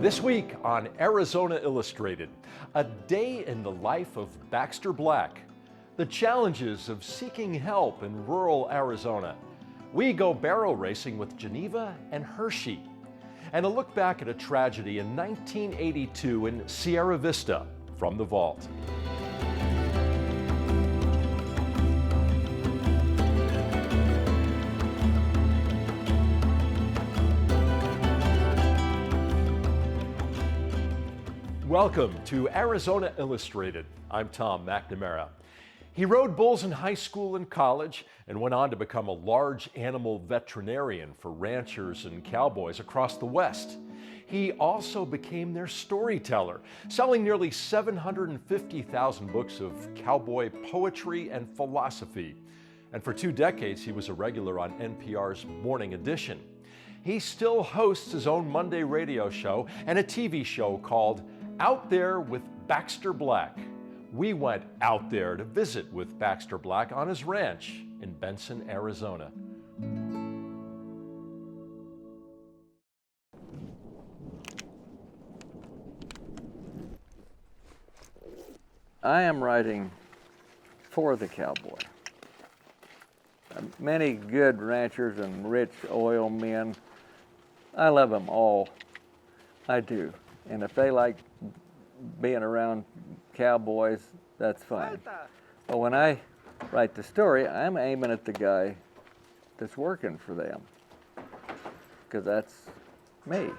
This week on Arizona Illustrated, a day in the life of Baxter Black, the challenges of seeking help in rural Arizona. We go barrel racing with Geneva and Hershey, and a look back at a tragedy in 1982 in Sierra Vista from the vault. Welcome to Arizona Illustrated. I'm Tom McNamara. He rode bulls in high school and college and went on to become a large animal veterinarian for ranchers and cowboys across the West. He also became their storyteller, selling nearly 750,000 books of cowboy poetry and philosophy. And for 2 decades, he was a regular on NPR's Morning Edition. He still hosts his own Monday radio show and a TV show called Out There with Baxter Black. We went out there to visit with Baxter Black on his ranch in Benson, Arizona. I am writing for the cowboy. Many good ranchers and rich oil men, I love them all. I do. And if they like being around cowboys, that's fine. But when I write the story, I'm aiming at the guy that's working for them, because that's me.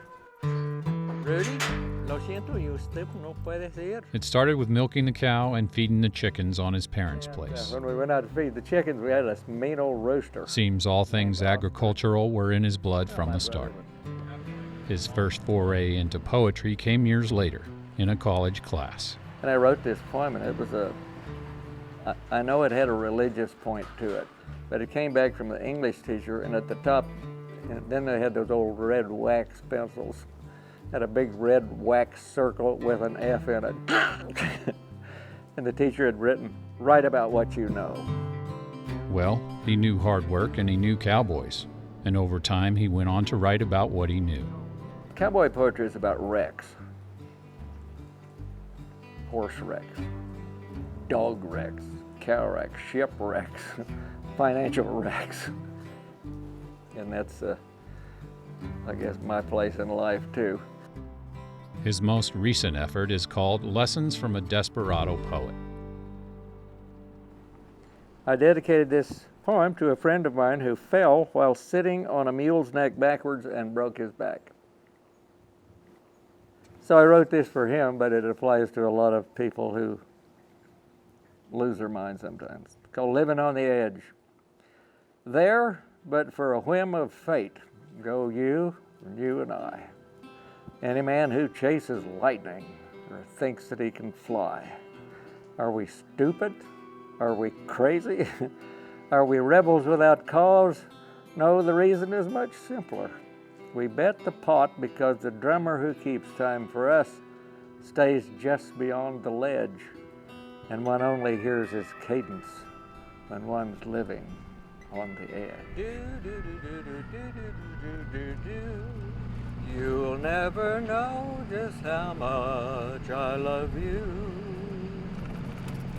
Rudy, lo siento, y usted no puede ir. It started with milking the cow and feeding the chickens on his parents' place. When we went out to feed the chickens, we had this mean old rooster. Seems all things agricultural were in his blood from the start. His first foray into poetry came years later in a college class. And I wrote this poem, and it was I know it had a religious point to it, but it came back from the English teacher, and at the top, and then they had those old red wax pencils, had a big red wax circle with an F in it. And the teacher had written, "Write about what you know." Well, he knew hard work and he knew cowboys, and over time he went on to write about what he knew. Cowboy poetry is about wrecks. Horse wrecks, dog wrecks, cow wrecks, shipwrecks, financial wrecks. And that's, I guess, my place in life too. His most recent effort is called Lessons from a Desperado Poet. I dedicated this poem to a friend of mine who fell while sitting on a mule's neck backwards and broke his back. So I wrote this for him, but it applies to a lot of people who lose their mind sometimes. It's called Living on the Edge. There, but for a whim of fate, go you and I. Any man who chases lightning or thinks that he can fly. Are we stupid? Are we crazy? Are we rebels without cause? No, the reason is much simpler. We bet the pot because the drummer who keeps time for us stays just beyond the ledge, and one only hears his cadence when one's living on the edge. You'll never know just how much I love you.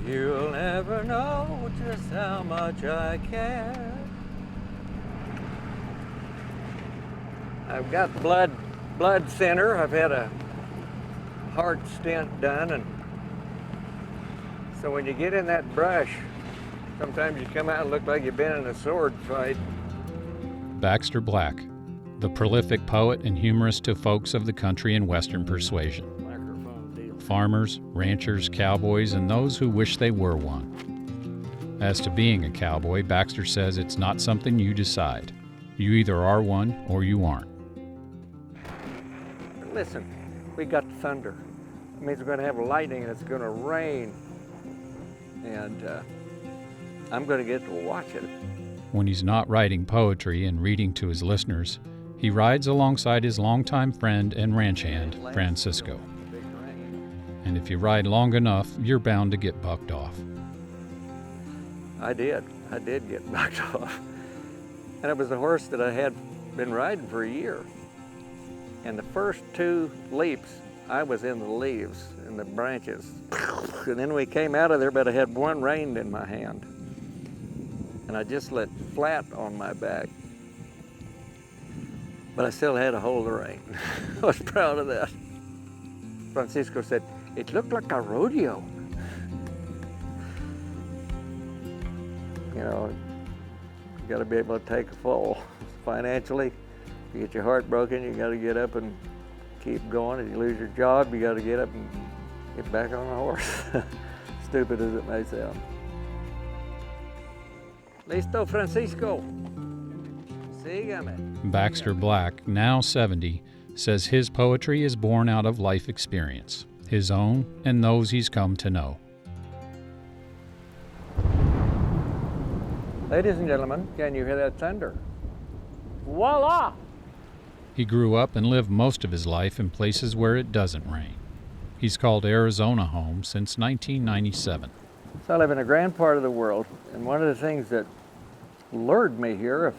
You'll never know just how much I care. I've got blood thinner. I've had a heart stent done, and so when you get in that brush, sometimes you come out and look like you've been in a sword fight. Baxter Black, the prolific poet and humorist to folks of the country and Western persuasion. Farmers, ranchers, cowboys, and those who wish they were one. As to being a cowboy, Baxter says it's not something you decide. You either are one or you aren't. Listen, we got thunder. It means we're going to have lightning and it's going to rain. And I'm going to get to watch it. When he's not writing poetry and reading to his listeners, he rides alongside his longtime friend and ranch hand, Francisco. And if you ride long enough, you're bound to get bucked off. I did get bucked off. And it was a horse that I had been riding for a year. And the first 2 leaps, I was in the leaves, in the branches. And then we came out of there, but I had one rein in my hand. And I just let flat on my back. But I still had a hold of the rein. I was proud of that. Francisco said, "It looked like a rodeo." You know, you gotta be able to take a fall. Financially, if you get your heart broken, you gotta get up and keep going. If you lose your job, you gotta get up and get back on a horse. Stupid as it may sound. Listo, Francisco. Sígame. Baxter Black, now 70, says his poetry is born out of life experience, his own and those he's come to know. Ladies and gentlemen, can you hear that thunder? Voila! He grew up and lived most of his life in places where it doesn't rain. He's called Arizona home since 1997. So I live in a grand part of the world, and one of the things that lured me here,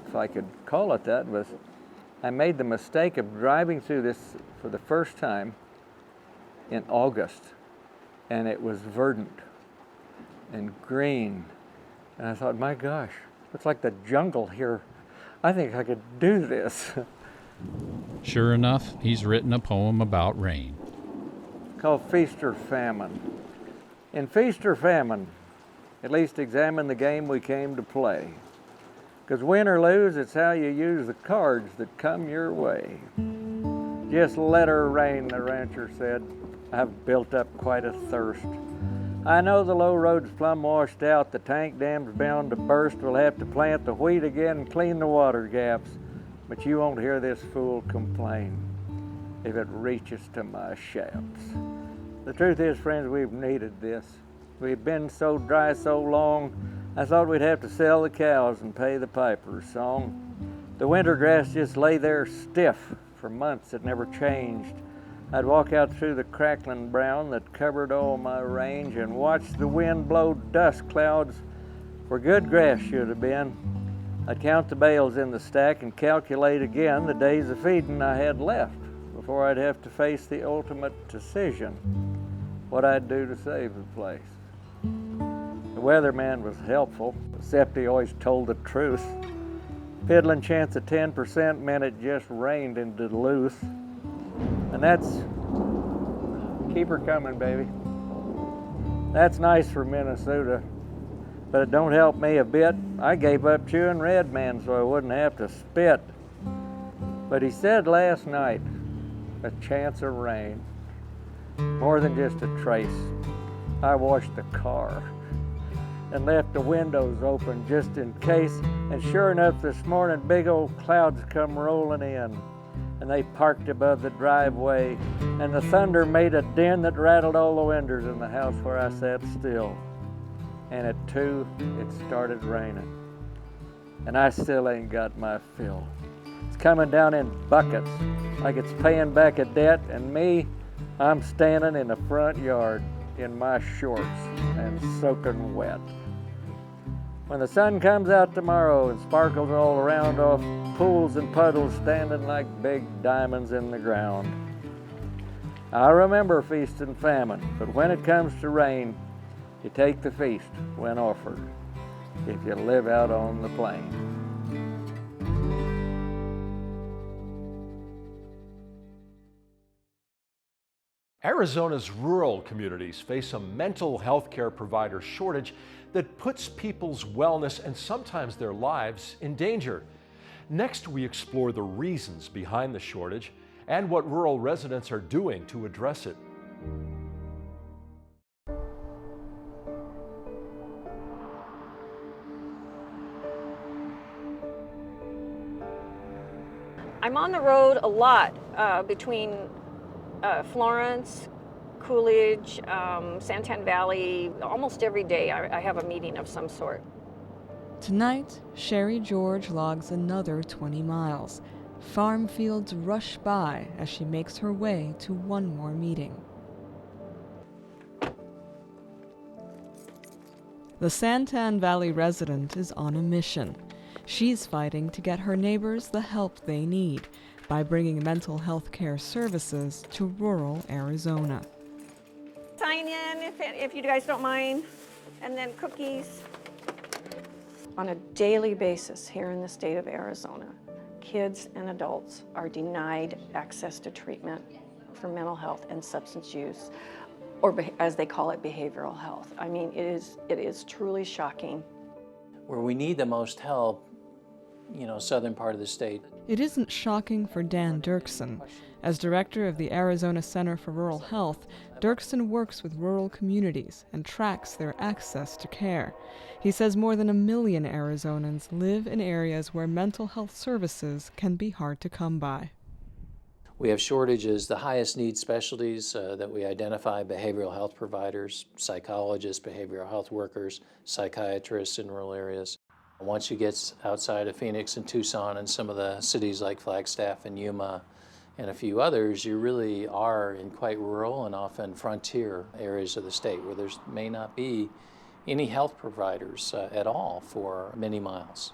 if I could call it that, was I made the mistake of driving through this for the first time in August, and it was verdant and green. And I thought, my gosh, it's like the jungle here. I think I could do this. Sure enough, he's written a poem about rain. It's called Feast or Famine. In Feast or Famine, at least examine the game we came to play. Because win or lose, it's how you use the cards that come your way. Just let her rain, the rancher said. I've built up quite a thirst. I know the low road's plumb washed out, the tank dam's bound to burst. We'll have to plant the wheat again and clean the water gaps. But you won't hear this fool complain if it reaches to my shafts. The truth is, friends, we've needed this. We've been so dry so long, I thought we'd have to sell the cows and pay the piper's song. The winter grass just lay there stiff for months, it never changed. I'd walk out through the crackling brown that covered all my range and watch the wind blow dust clouds where good grass should have been. I'd count the bales in the stack and calculate again the days of feeding I had left before I'd have to face the ultimate decision, what I'd do to save the place. The weatherman was helpful, except he always told the truth. Fiddling chance of 10% meant it just rained in Duluth. And that's, keep her coming, baby. That's nice for Minnesota, but it don't help me a bit. I gave up chewing Red Man so I wouldn't have to spit. But he said last night, a chance of rain, more than just a trace. I washed the car and left the windows open just in case. And sure enough, this morning, big old clouds come rolling in. And they parked above the driveway, and the thunder made a din that rattled all the windows in the house where I sat still. And at 2, it started raining. And I still ain't got my fill. It's coming down in buckets, like it's paying back a debt, and me, I'm standing in the front yard in my shorts and soaking wet. When the sun comes out tomorrow and sparkles all around off pools and puddles standing like big diamonds in the ground, I remember feast and famine, but when it comes to rain, you take the feast when offered, if you live out on the plain. Arizona's rural communities face a mental health care provider shortage that puts people's wellness and sometimes their lives in danger. Next, we explore the reasons behind the shortage and what rural residents are doing to address it. I'm on the road a lot between Florence, Coolidge, Santan Valley. Almost every day I have a meeting of some sort. Tonight, Sherry George logs another 20 miles. Farm fields rush by as she makes her way to one more meeting. The Santan Valley resident is on a mission. She's fighting to get her neighbors the help they need by bringing mental health care services to rural Arizona. Sign in if you guys don't mind, and then cookies. On a daily basis here in the state of Arizona, kids and adults are denied access to treatment for mental health and substance use, or as they call it, behavioral health. I mean, it is truly shocking. Where we need the most help, southern part of the state. It isn't shocking for Dan Dirksen. As director of the Arizona Center for Rural Health, Dirksen works with rural communities and tracks their access to care. He says more than 1 million Arizonans live in areas where mental health services can be hard to come by. We have shortages. The highest need specialties that we identify: behavioral health providers, psychologists, behavioral health workers, psychiatrists in rural areas. Once you get outside of Phoenix and Tucson and some of the cities like Flagstaff and Yuma and a few others, you really are in quite rural and often frontier areas of the state where there may not be any health providers at all for many miles.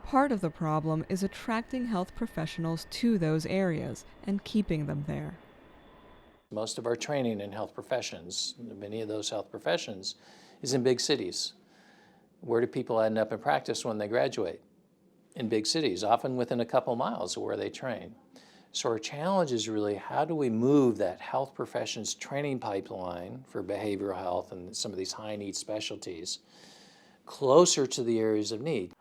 Part of the problem is attracting health professionals to those areas and keeping them there. Most of our training in health professions, many of those health professions, is in big cities. Where do people end up in practice when they graduate? In big cities, often within a couple miles of where they train. So our challenge is really, how do we move that health professions training pipeline for behavioral health and some of these high need specialties closer to the areas of need?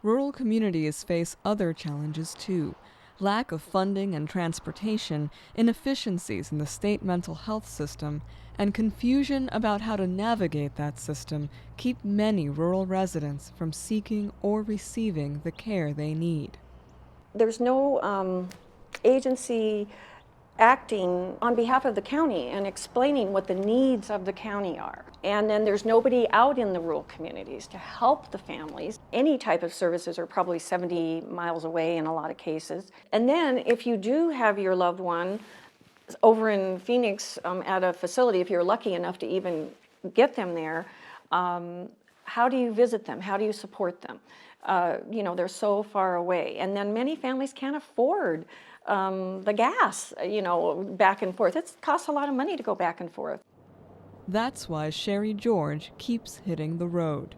Rural communities face other challenges too. Lack of funding and transportation, inefficiencies in the state mental health system, and confusion about how to navigate that system keep many rural residents from seeking or receiving the care they need. There's no agency acting on behalf of the county and explaining what the needs of the county are. And then there's nobody out in the rural communities to help the families. Any type of services are probably 70 miles away in a lot of cases. And then if you do have your loved one over in Phoenix at a facility, if you're lucky enough to even get them there, how do you visit them? How do you support them? They're so far away. And then many families can't afford the gas, back and forth. It costs a lot of money to go back and forth. That's why Sherry George keeps hitting the road.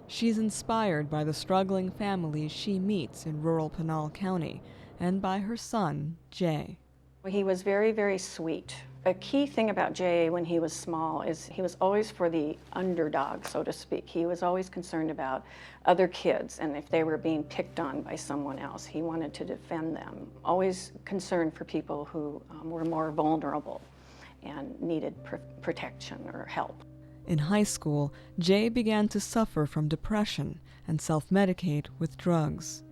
She's inspired by the struggling families she meets in rural Pinal County and by her son, Jay. He was very, very sweet. A key thing about Jay when he was small is he was always for the underdog, so to speak. He was always concerned about other kids, and if they were being picked on by someone else, he wanted to defend them. Always concerned for people who were more vulnerable and needed protection or help. In high school, Jay began to suffer from depression and self-medicate with drugs.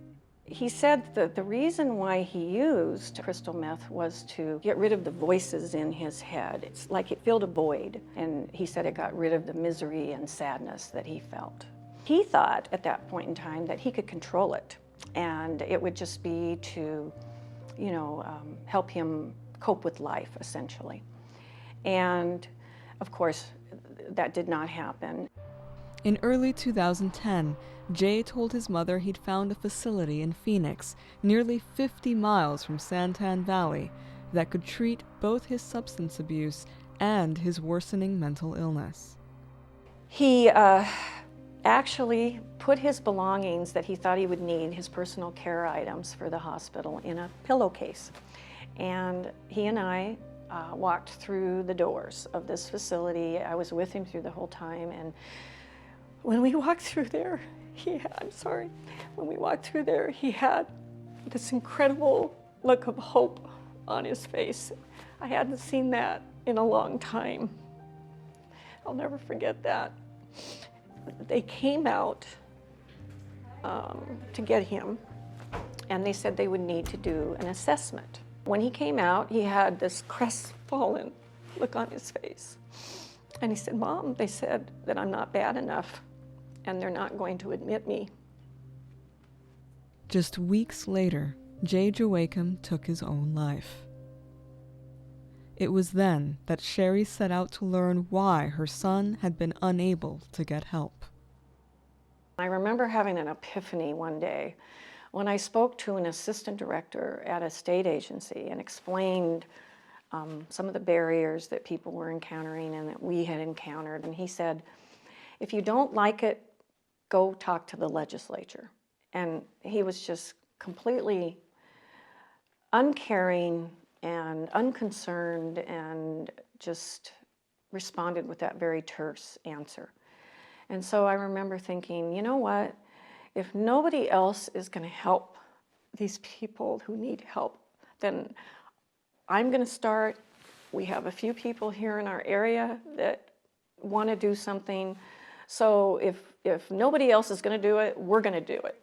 He said that the reason why he used crystal meth was to get rid of the voices in his head. It's like it filled a void, and he said it got rid of the misery and sadness that he felt. He thought at that point in time that he could control it, and it would just be to, help him cope with life, essentially. And of course, that did not happen. In early 2010, Jay told his mother he'd found a facility in Phoenix, nearly 50 miles from Santan Valley, that could treat both his substance abuse and his worsening mental illness. He actually put his belongings that he thought he would need, his personal care items for the hospital, in a pillowcase. And he and I walked through the doors of this facility. I was with him through the whole time, and when we walked through there, he had this incredible look of hope on his face. I hadn't seen that in a long time. I'll never forget that. They came out to get him, and they said they would need to do an assessment. When he came out, he had this crestfallen look on his face. And he said, "Mom, they said that I'm not bad enough, and they're not going to admit me." Just weeks later, Jay Joachim took his own life. It was then that Sherry set out to learn why her son had been unable to get help. I remember having an epiphany one day When I spoke to an assistant director at a state agency and explained some of the barriers that people were encountering and that we had encountered, and he said, if you don't like it, go talk to the legislature. And he was just completely uncaring and unconcerned and just responded with that very terse answer. And so I remember thinking, you know what? If nobody else is going to help these people who need help, then I'm going to start. We have a few people here in our area that want to do something. So if nobody else is going to do it, we're going to do it.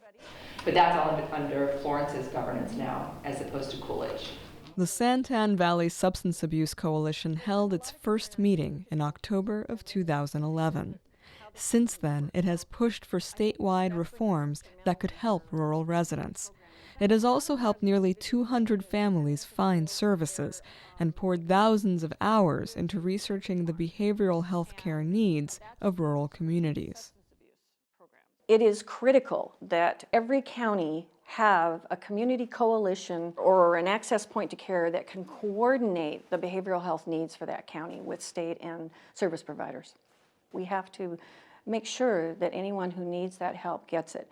But that's all under Florence's governance now, as opposed to Coolidge. The Santan Valley Substance Abuse Coalition held its first meeting in October of 2011. Since then, it has pushed for statewide reforms that could help rural residents. It has also helped nearly 200 families find services and poured thousands of hours into researching the behavioral health care needs of rural communities. It is critical that every county have a community coalition or an access point to care that can coordinate the behavioral health needs for that county with state and service providers. We have to make sure that anyone who needs that help gets it.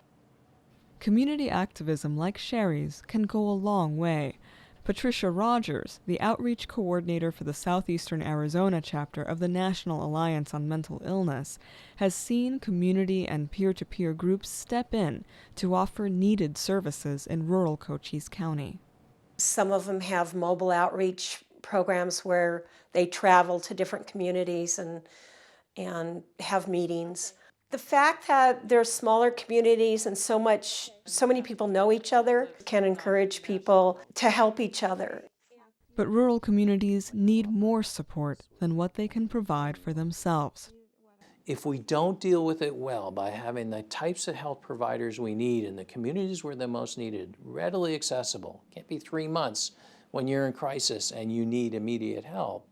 Community activism like Sherry's can go a long way. Patricia Rogers, the outreach coordinator for the Southeastern Arizona chapter of the National Alliance on Mental Illness, has seen community and peer-to-peer groups step in to offer needed services in rural Cochise County. Some of them have mobile outreach programs where they travel to different communities and have meetings. The fact that there's smaller communities and so many people know each other can encourage people to help each other. But rural communities need more support than what they can provide for themselves. If we don't deal with it well by having the types of health providers we need in the communities where they're most needed, readily accessible, can't be 3 months when you're in crisis and you need immediate help,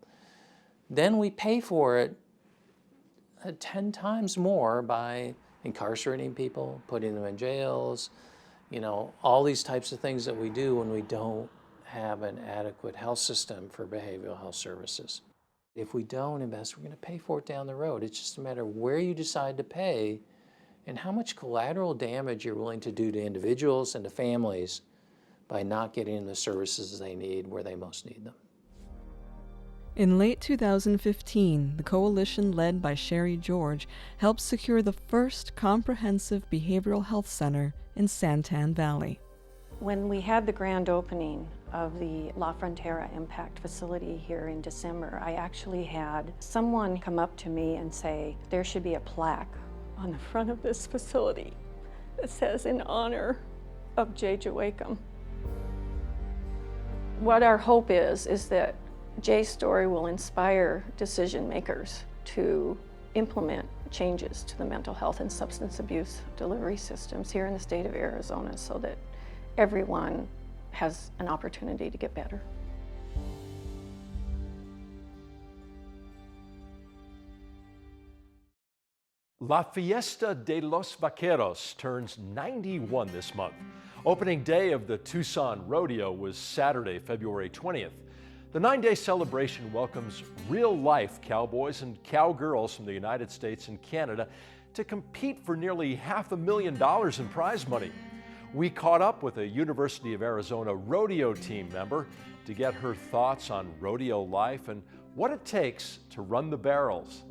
then we pay for it 10 times more by incarcerating people, putting them in jails, all these types of things that we do when we don't have an adequate health system for behavioral health services. If we don't invest, we're going to pay for it down the road. It's just a matter of where you decide to pay and how much collateral damage you're willing to do to individuals and to families by not getting the services they need where they most need them. In late 2015, the coalition led by Sherry George helped secure the first comprehensive behavioral health center in Santan Valley. When we had the grand opening of the La Frontera Impact Facility here in December, I actually had someone come up to me and say, there should be a plaque on the front of this facility that says, in honor of Jay Joachim. What our hope is that Jay's story will inspire decision makers to implement changes to the mental health and substance abuse delivery systems here in the state of Arizona so that everyone has an opportunity to get better. La Fiesta de los Vaqueros turns 91 this month. Opening day of the Tucson Rodeo was Saturday, February 20th. The 9-day celebration welcomes real-life cowboys and cowgirls from the United States and Canada to compete for nearly $500,000 in prize money. We caught up with a University of Arizona rodeo team member to get her thoughts on rodeo life and what it takes to run the barrels.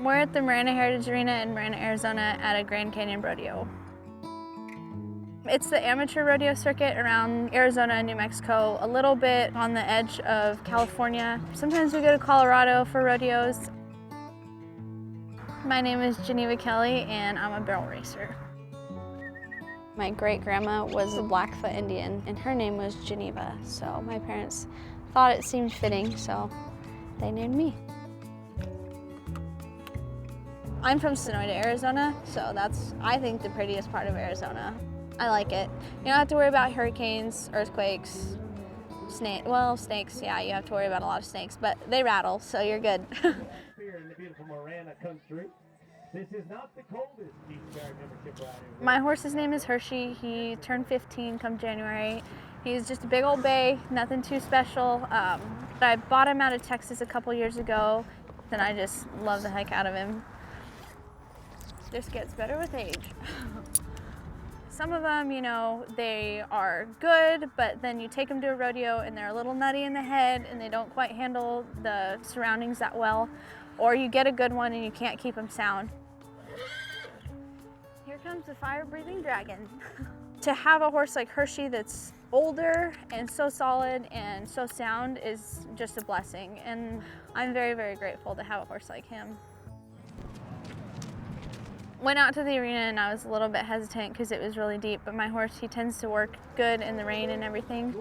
We're at the Marana Heritage Arena in Marana, Arizona at a Grand Canyon Rodeo. It's the amateur rodeo circuit around Arizona and New Mexico, a little bit on the edge of California. Sometimes we go to Colorado for rodeos. My name is Geneva Kelly and I'm a barrel racer. My great-grandma was a Blackfoot Indian and her name was Geneva, so my parents thought it seemed fitting, so they named me. I'm from Sonoyta, Arizona, so that's, I think, the prettiest part of Arizona. I like it. You don't have to worry about hurricanes, earthquakes, Snakes, yeah, you have to worry about a lot of snakes, but they rattle, so you're good. Here in the beautiful Marana country. This is not the coldest Eastern membership ride. My horse's name is Hershey. He turned 15 come January. He's just a big old bay, nothing too special. I bought him out of Texas a couple years ago, and I just love the heck out of him. This gets better with age. Some of them, you know, they are good, but then you take them to a rodeo and they're a little nutty in the head and they don't quite handle the surroundings that well. Or you get a good one and you can't keep them sound. Here comes the fire-breathing dragon. To have a horse like Hershey that's older and so solid and so sound is just a blessing. And I'm very, very grateful to have a horse like him. Went out to the arena and I was a little bit hesitant because it was really deep, but my horse, he tends to work good in the rain and everything.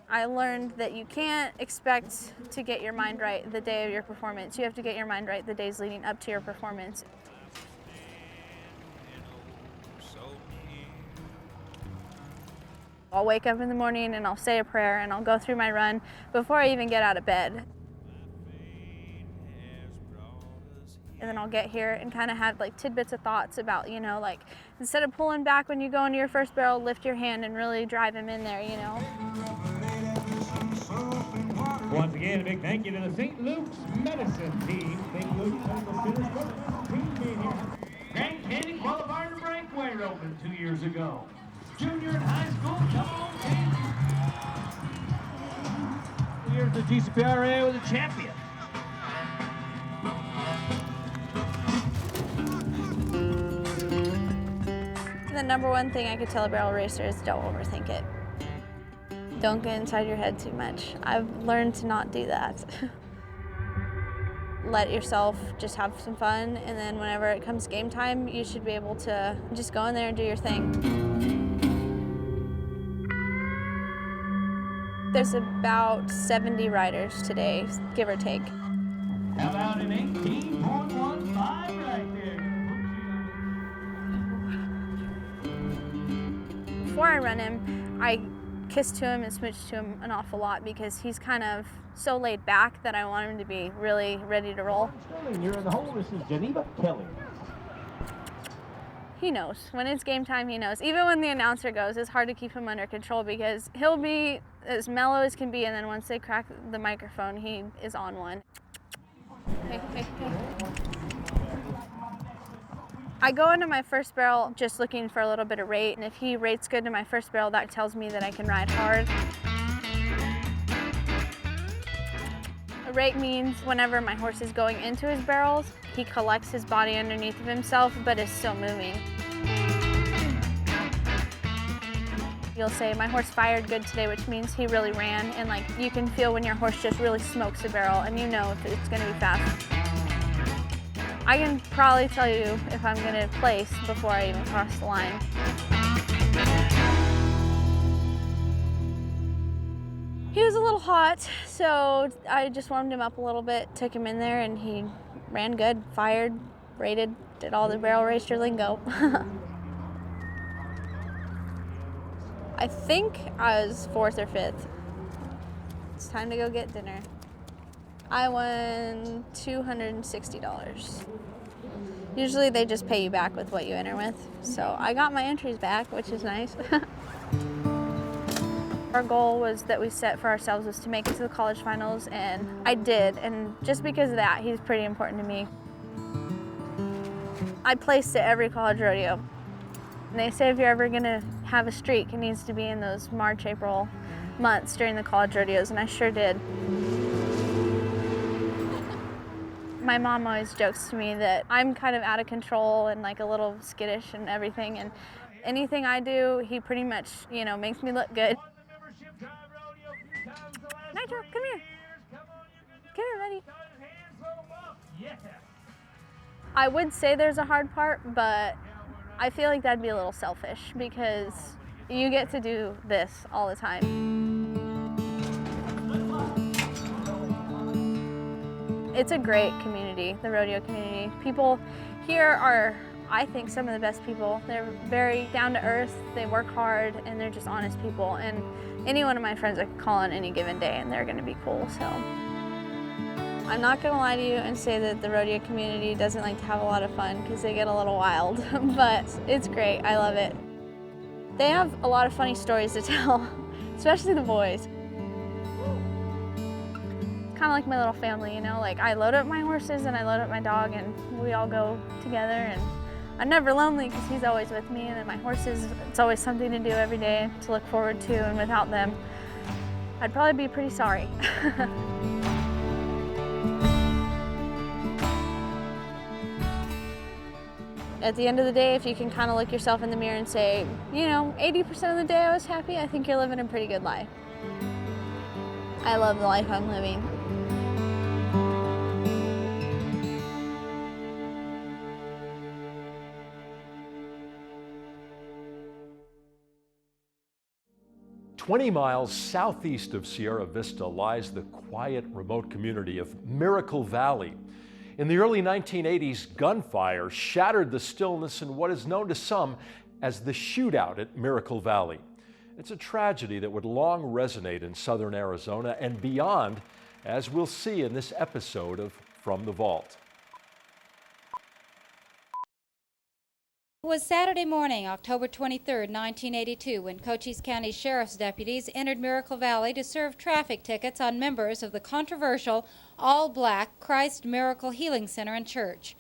I learned that you can't expect to get your mind right the day of your performance. You have to get your mind right the days leading up to your performance. I'll wake up in the morning and I'll say a prayer and I'll go through my run before I even get out of bed. And then I'll get here and kind of have like tidbits of thoughts about, you know, like instead of pulling back when you go into your first barrel, lift your hand and really drive him in there, you know. Once again, a big thank you to the St. Luke's Medicine Team. St. Luke's Medical Team being here. Grand Canyon qualified to breakaway opened 2 years ago. Junior and high school, come on, team. Here's the GCPRA with a champion. The number one thing I could tell a barrel racer is don't overthink it. Don't get inside your head too much. I've learned to not do that. Let yourself just have some fun, and then whenever it comes game time, you should be able to just go in there and do your thing. There's about 70 riders today, give or take. How about an 18.15 right there? Before I run him, I kiss to him and smooch to him an awful lot because he's kind of so laid back that I want him to be really ready to roll. You're in the hole. This is Geneva Kelly. He knows. When it's game time, he knows. Even when the announcer goes, it's hard to keep him under control because he'll be as mellow as can be, and then once they crack the microphone, he is on one. Hey, hey, hey. I go into my first barrel just looking for a little bit of rate, and if he rates good to my first barrel, that tells me that I can ride hard. A rate means whenever my horse is going into his barrels, he collects his body underneath of himself, but is still moving. You'll say, my horse fired good today, which means he really ran, and like you can feel when your horse just really smokes a barrel, and you know if it's gonna be fast. I can probably tell you if I'm gonna place before I even cross the line. He was a little hot, so I just warmed him up a little bit, took him in there, and he ran good, fired, rated, did all the barrel racer lingo. I think I was 4th or 5th. It's time to go get dinner. I won $260. Usually they just pay you back with what you enter with. So I got my entries back, which is nice. Our goal was that we set for ourselves was to make it to the college finals, and I did. And just because of that, he's pretty important to me. I placed at every college rodeo. And they say if you're ever gonna have a streak, it needs to be in those March, April months during the college rodeos, and I sure did. My mom always jokes to me that I'm kind of out of control and like a little skittish and everything, and anything I do, he pretty much, you know, makes me look good. Nitro, come here. Come here, buddy. I would say there's a hard part, but I feel like that'd be a little selfish because you get to do this all the time. It's a great community, the rodeo community. People here are I think, some of the best people. They're very down to earth, they work hard, and they're just honest people. And any one of my friends I could call on any given day and they're gonna be cool, so. I'm not gonna lie to you and say that the rodeo community doesn't like to have a lot of fun because they get a little wild, but it's great, I love it. They have a lot of funny stories to tell, especially the boys. Kind of like my little family, you know, like I load up my horses and I load up my dog and we all go together, and I'm never lonely because he's always with me, and then my horses, it's always something to do every day to look forward to, and without them, I'd probably be pretty sorry. At the end of the day, if you can kind of look yourself in the mirror and say, you know, 80% of the day I was happy, I think you're living a pretty good life. I love the life I'm living. "20 miles southeast of Sierra Vista lies the quiet, remote community of Miracle Valley. In the early 1980s, gunfire shattered the stillness in what is known to some as the shootout at Miracle Valley. It's a tragedy that would long resonate in southern Arizona and beyond, as we'll see in this episode of From the Vault. It was Saturday morning, October 23, 1982, when Cochise County Sheriff's deputies entered Miracle Valley to serve traffic tickets on members of the controversial all-black Christ Miracle Healing Center and Church.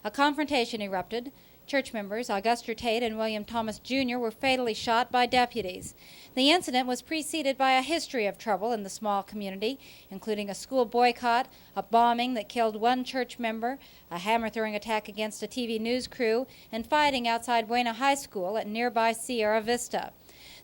A confrontation erupted. Church members Augusta Tate and William Thomas Jr. were fatally shot by deputies. The incident was preceded by a history of trouble in the small community, including a school boycott, a bombing that killed one church member, a hammer-throwing attack against a TV news crew, and fighting outside Buena High School at nearby Sierra Vista.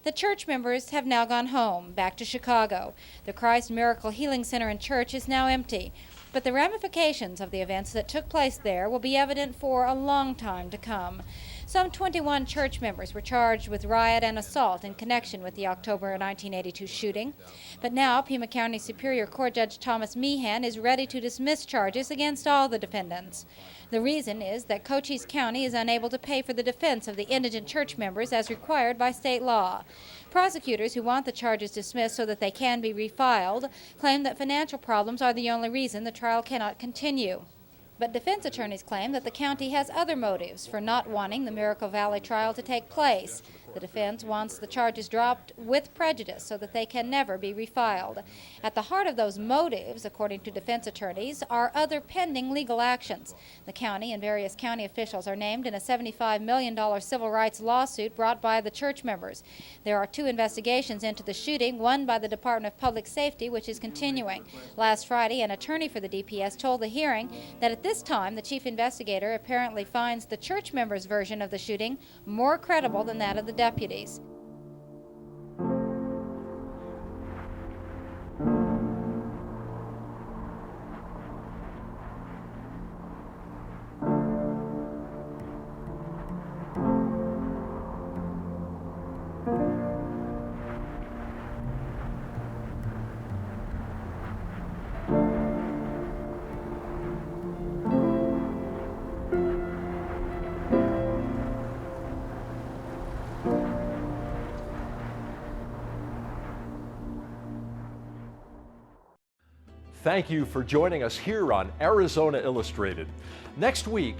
The church members have now gone home, back to Chicago. The Christ Miracle Healing Center and Church is now empty. But the ramifications of the events that took place there will be evident for a long time to come. Some 21 church members were charged with riot and assault in connection with the October 1982 shooting. But now Pima County Superior Court Judge Thomas Meehan is ready to dismiss charges against all the defendants. The reason is that Cochise County is unable to pay for the defense of the indigent church members as required by state law. Prosecutors who want the charges dismissed so that they can be refiled claim that financial problems are the only reason the trial cannot continue. But defense attorneys claim that the county has other motives for not wanting the Miracle Valley trial to take place. The defense wants the charges dropped with prejudice so that they can never be refiled. At the heart of those motives, according to defense attorneys, are other pending legal actions. The county and various county officials are named in a $75 million civil rights lawsuit brought by the church members. There are 2 investigations into the shooting, one by the Department of Public Safety, which is continuing. Last Friday, an attorney for the DPS told the hearing that at this time, the chief investigator apparently finds the church members' version of the shooting more credible than that of the deputies. Thank you for joining us here on Arizona Illustrated. Next week,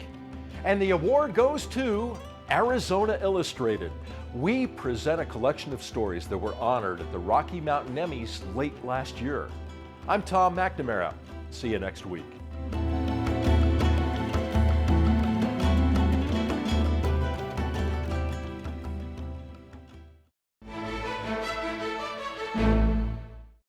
and the award goes to Arizona Illustrated. We present a collection of stories that were honored at the Rocky Mountain Emmys late last year. I'm Tom McNamara. See you next week.